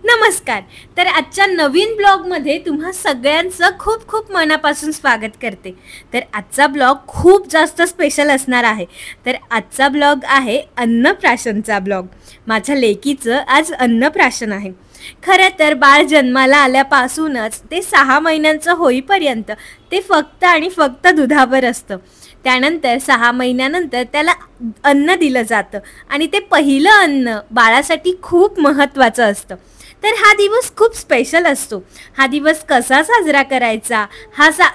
नमस्कार. तर आजच्या नवीन ब्लॉगमध्ये तुम्हा सगळ्यांचं खूप खूप मनापासून स्वागत करते. तर आजचा ब्लॉग खूप जास्त स्पेशल असणार आहे. तर आजचा ब्लॉग आहे अन्नप्राशनचा ब्लॉग. माझ्या लेकीचं आज अन्नप्राशन आहे. खरं तर बाळ जन्माला आल्यापासूनच ते 6 महिन्यांचं होईपर्यंत ते फक्त आणि फक्त दुधावर असतं. त्यानंतर 6 महिन्यानंतर त्याला अन्न दिलं जातं आणि ते पहिलं अन्न बाळासाठी खूप महत्त्वाचं असतं. तर हा दिवस खूप स्पेशल असतो. हा दिवस कसा साजरा करायचा,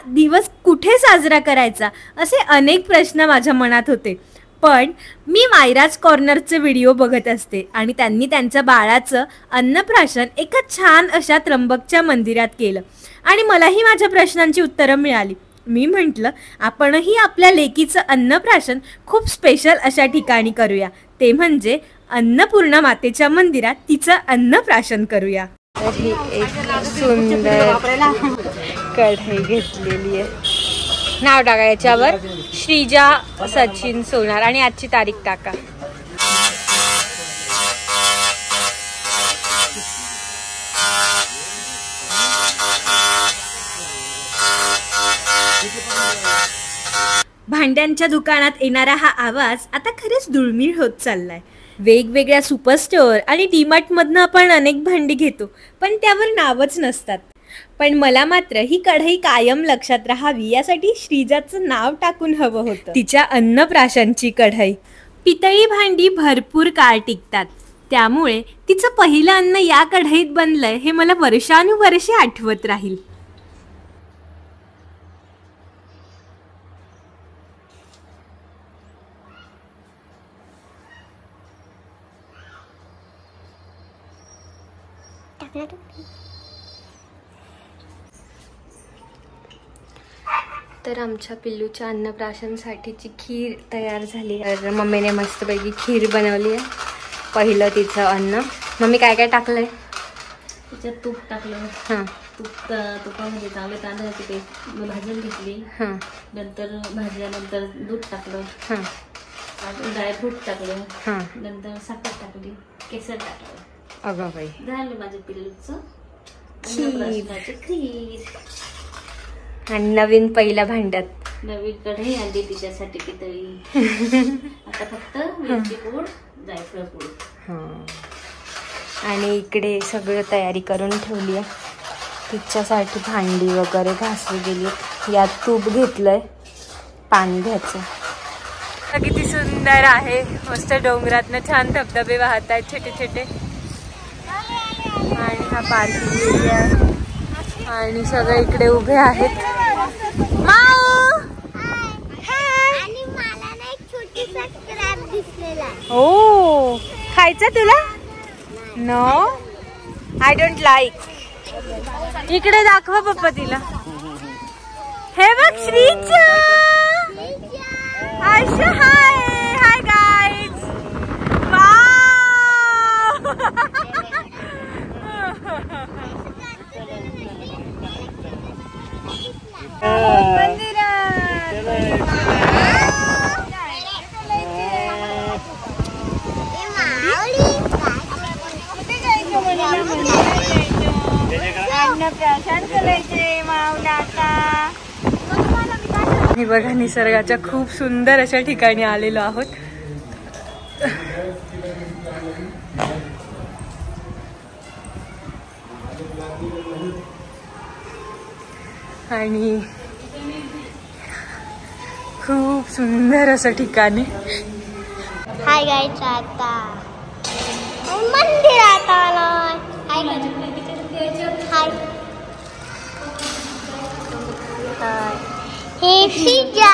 दिवस कुठे साजरा करायचा, असे अनेक प्रश्न माझ्या मनात होते. पण मी मायराज कॉर्नरचे व्हिडिओ बघत असते आणि त्यांनी त्यांच्या बाळाचं अन्नप्राशन एका छान अशा त्र्यंबकच्या मंदिरात केलं आणि मलाही माझ्या प्रश्नांची उत्तरं मिळाली. मी म्हटलं आपणही आपल्या लेकीचं अन्नप्राशन खूप स्पेशल अशा ठिकाणी करूया, ते म्हणजे अन्नपूर्णा मातेच्या मंदिरात तिचं अन्नप्राशन करूया. तर ही एक सुंदर कढई घेतलेली आहे. नाव टाका याच्यावर, श्रीजा सचिन सोनार, आणि आजची तारीख टाका. भांड्यांच्या दुकानात येणारा हा आवाज आता खरंच दुर्मिळ होत चाललाय. वेगवेगळ्या सुपरस्टोअर आणि डीमार्टमधनं आपण अनेक भांडी घेतो, पण त्यावर नावच नसतात. पण मला मात्र ही कढई कायम लक्षात राहावी यासाठी श्रीजाचं नाव टाकून हवं होतं. तिच्या अन्नप्राशनची कढई. पितळी भांडी भरपूर काळ टिकतात, त्यामुळे तिचं पहिलं अन्न या कढईत बनलंय हे मला वर्षानुवर्षे आठवत राहील. तर आमच्या पिल्लूच्या अन्नप्राशनसाठीची खीर तयार झाली आहे. तर मम्मीने मस्तपैकी खीर बनवली आहे. पहिलं तिचं अन्न. मम्मी काय काय टाकलंय त्याच्यात? तूप टाकलं. हां, तुपामध्ये चांगले तांदळाची पेस्ट भाजून घेतली. हां, नंतर भाजल्यानंतर दूध टाकलं. हां, ड्रायफ्रूट टाकलं. हां, नंतर साखर टाकली, केसर टाकलं. अगं बाई, झालं माझ्या पिल्लूचं खीर. खीर. आणि नवीन पहिल्या भांड्यात नवीन कढई आणली तिच्यासाठी पितळी. आता फक्त मिरची पूड, जायफळ पूड. हां, आणि इकडे सगळं तयारी करून ठेवली आहे. तिच्यासाठी भांडी वगैरे घासली गेली. यात तूप घेतलंय पांढ्याचं. किती सुंदर आहे. मस्त डोंगरातनं छान धबधबे वाहत आहेत छोटे छोटे. आणि हा पार्किंग एरिया आहे आणि सगळे इकडे उभे आहेत. ओ, खायचं तुला? No, I don't like. इकडे दाखवा पप्पा तिला. हे बघ Shreeja. Ayesha, hi hi guys. हे बघा, निसर्गाच्या खूप सुंदर अशा ठिकाणी आलेलो आहोत. आणि खूप सुंदर असं ठिकाणी. हाय गाईज, आता मंदिरात आलोय. हाय हाय हाय. हे चिजा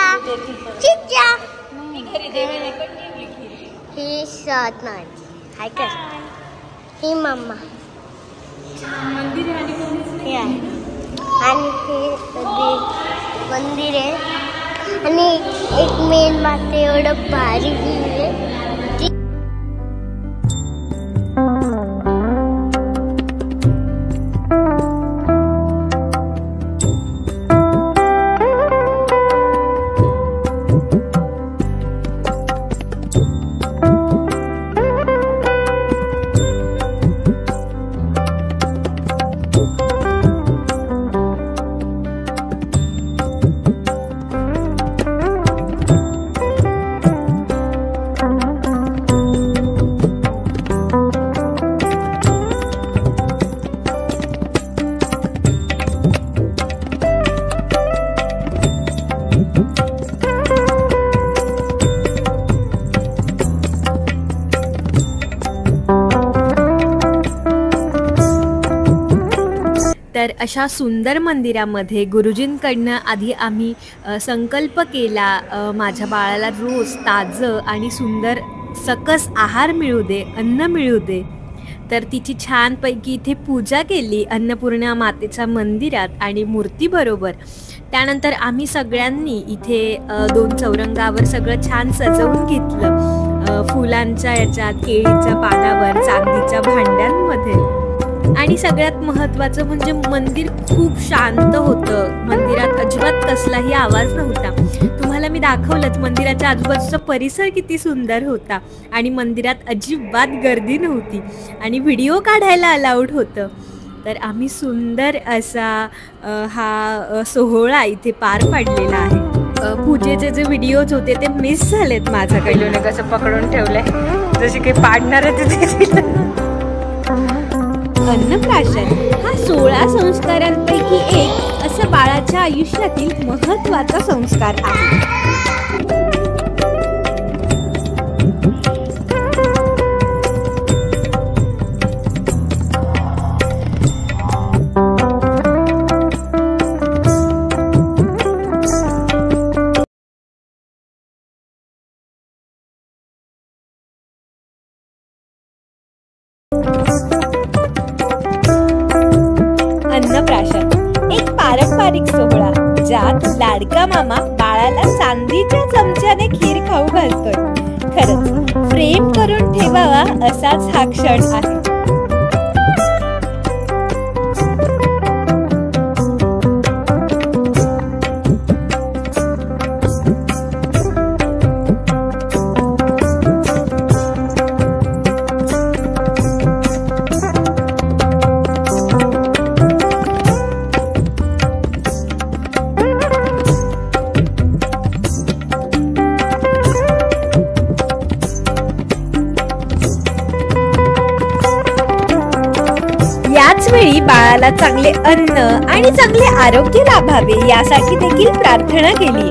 चिजा ही सतनाय. हाय कर. ही मम्मा. हे आहे आणि हे मंदिर आहे आणि एक मेन माते एवढं भारी आहे. तर अशा सुंदर मंदिरामध्ये गुरुजींकडनं आधी आम्ही संकल्प केला, माझ्या बाळाला रोज ताजं आणि सुंदर सकस आहार मिळू दे, अन्न मिळू दे. तर तिची छानपैकी इथे पूजा केली अन्नपूर्णा मातेच्या मंदिरात आणि मूर्तीबरोबर. त्यानंतर आम्ही सगळ्यांनी इथे 2 चौरंगावर सगळं छान सजवून घेतलं, फुलांच्या याच्यात, केळीच्या पानावर, चांदीच्या भांड्यांमध्ये. आणि सगळ्यात महत्त्वाचं म्हणजे मंदिर खूप शांत होतं. मंदिरात अजिबात कसलाही आवाज नव्हता. तुम्हाला मी दाखवलंच मंदिराच्या आजूबाजूचा परिसर किती सुंदर होता आणि मंदिरात अजिबात गर्दी नव्हती आणि व्हिडिओ काढायला अलाउड होतं. तर आम्ही सुंदर असा हा सोहळा इथे पार पाडलेला आहे. पूजेचे जे व्हिडिओज होते ते मिस झालेत माझ्याकडे. कसं पकडून ठेवलंय जशी काही पाडणार आहे. अन्नप्राशन हा 16 संस्कारांपैकी एक असं बाळाच्या आयुष्यातील महत्त्वाचा संस्कार आहे. अन्नप्राशन एक पारंपरिक सोहळा ज्यात लाडका मामा बाळाला चांदीच्या चमच्याने खीर खाऊ घालतोय. खरंच प्रेम करून ठेवावा असाच हा क्षण आहे. याच वेळी बाळाला चांगले अन्न आणि चांगले आरोग्य लाभावे यासाठी देखील प्रार्थना केली.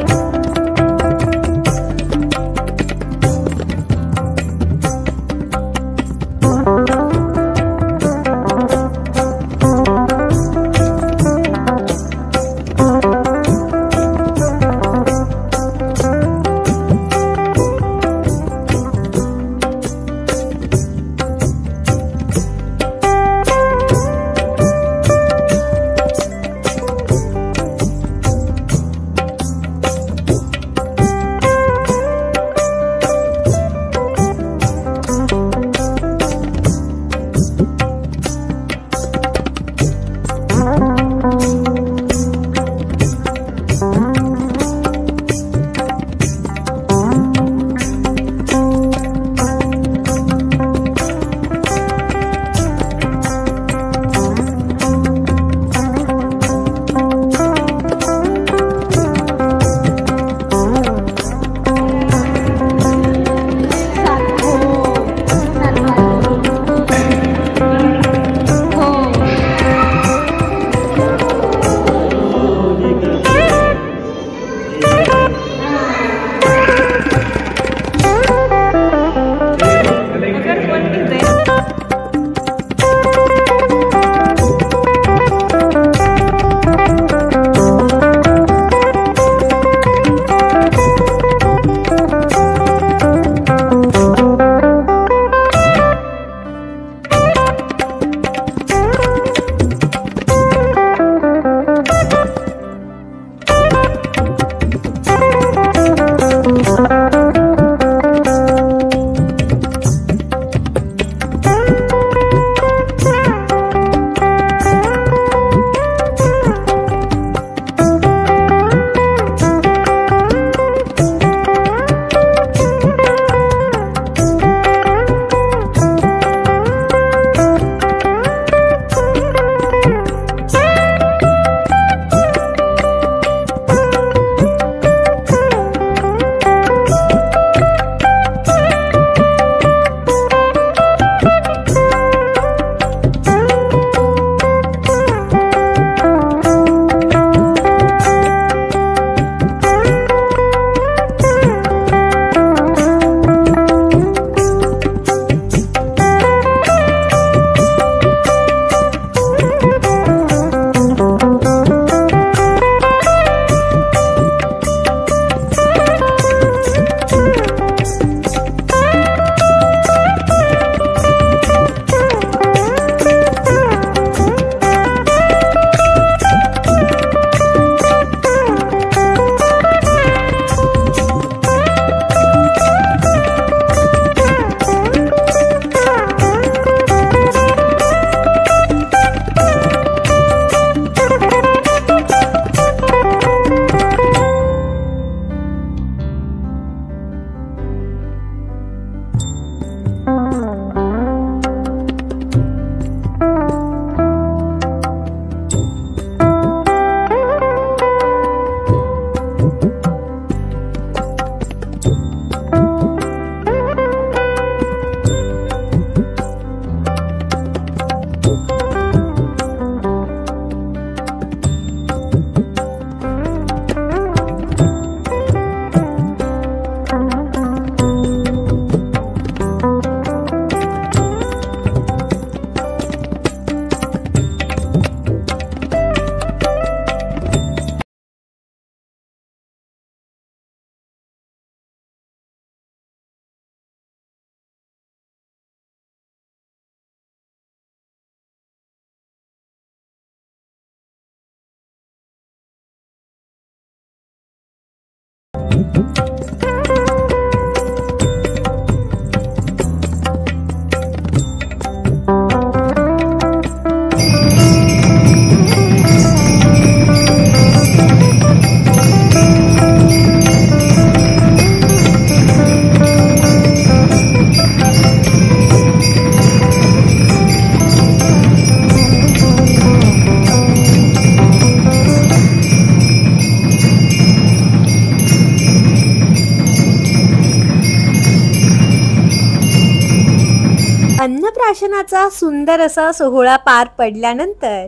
अन्नप्राशनाचा सुंदर असा सोहळा पार पडल्यानंतर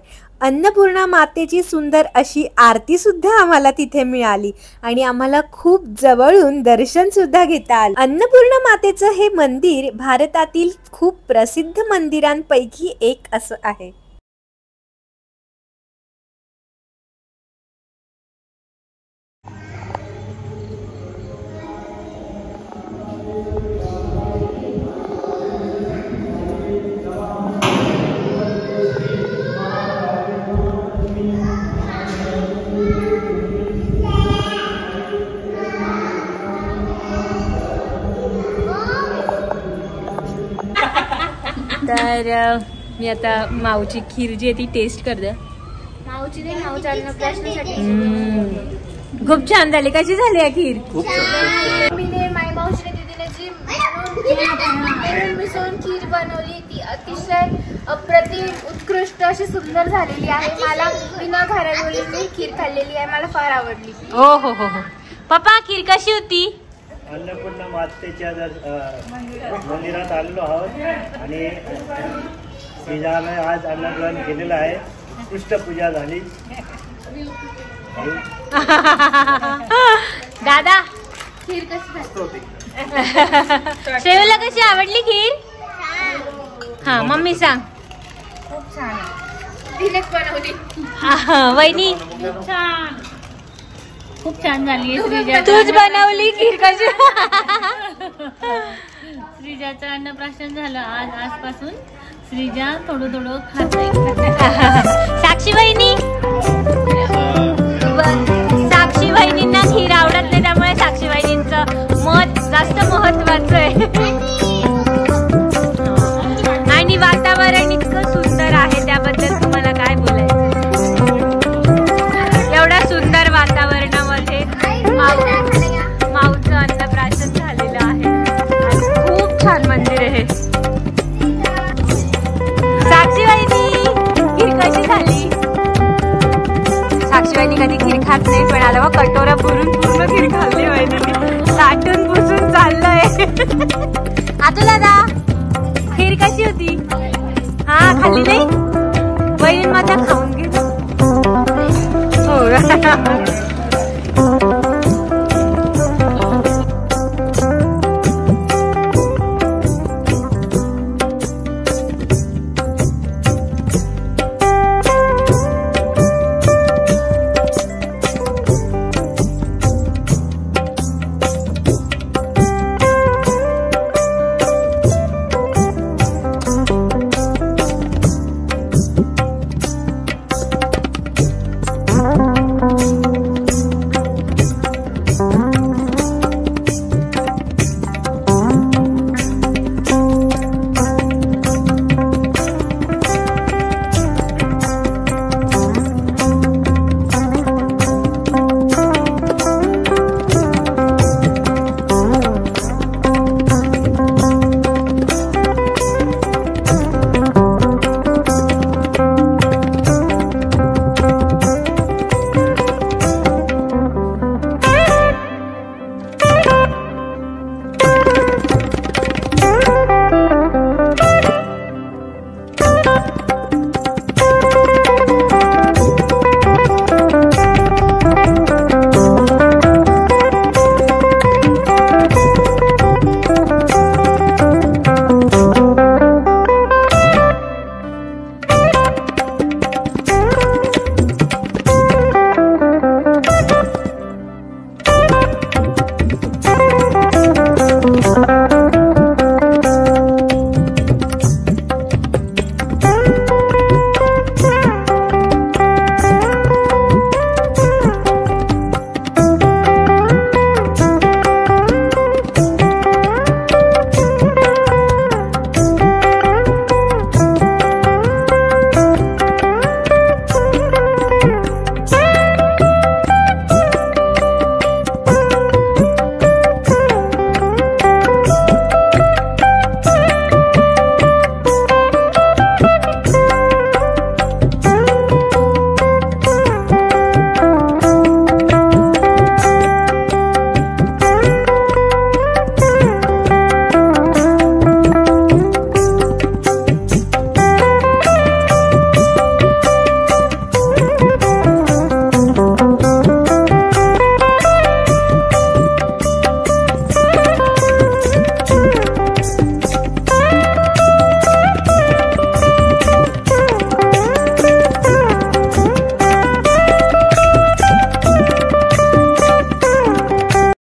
अन्नपूर्णा मातेची सुंदर अशी आरती सुद्धा आम्हाला तिथे मिळाली आणि आम्हाला खूप जवळून दर्शन सुद्धा घेता आलं. अन्नपूर्णा मातेचं हे मंदिर भारतातील खूप प्रसिद्ध मंदिरांपैकी एक असं आहे. तर मी आता माऊची खीर जी आहे ती टेस्ट करते. माऊची नाही, माऊच्या अन्नप्राशनासाठी खूप छान झाली. कशी झाली आहे खीर? मीने माय मावशीने दीदीने जी मिसळून खीर बनवली ती अतिशय अप्रतिम उत्कृष्ट अशी सुंदर झालेली आहे. मला बिना घराजवळी खीर खाल्लेली आहे, मला फार आवडली. हो हो हो हो. पप्पा खीर कशी होती? अन्नपूर्णा मातेच्या मंदिरात आलेलो आहोत आणि श्रीजाने आज अन्नग्रहण केलेलं आहे. उत्कृष्ट पूजा झाली. दादा खीर कशी झाली? श्रेयूला कशी आवडली खीर? हा मम्मी सांग. खूप छान तिनेच बनवली. वहिनी खूप छान झाली. श्रीजा तूच बनवली खीर कशी? श्रीजाचं अन्नप्राशन झालं आजपासून श्रीजा थोडं थोडं खाते. साक्षी वहिनी, साक्षी वहिनींना खीर आवडत नाही त्यामुळे साक्षी वहिनींचं मत जास्त महत्वाचं आहे. आणि वातावरण इतकं सुंदर आहे त्याबद्दल तुम्हाला काय बोलायचं. एवढ्या सुंदर वातावरणामध्ये माऊचं अन्नप्राशन झालेलं आहे. खूप छान मंदिर आहे. साक्षी वहिनी खीर कशी झाली? साक्षी वहिनी कधी खीर खात नाही पण आला मग कटोरा भरून पूर्ण खीर खाल्ली वहिनी. साठून पुसून चाललंय. आता दादा खीर कशी होती? हा खाल्ली नाही? वहिनी माझा खाऊन घे. हो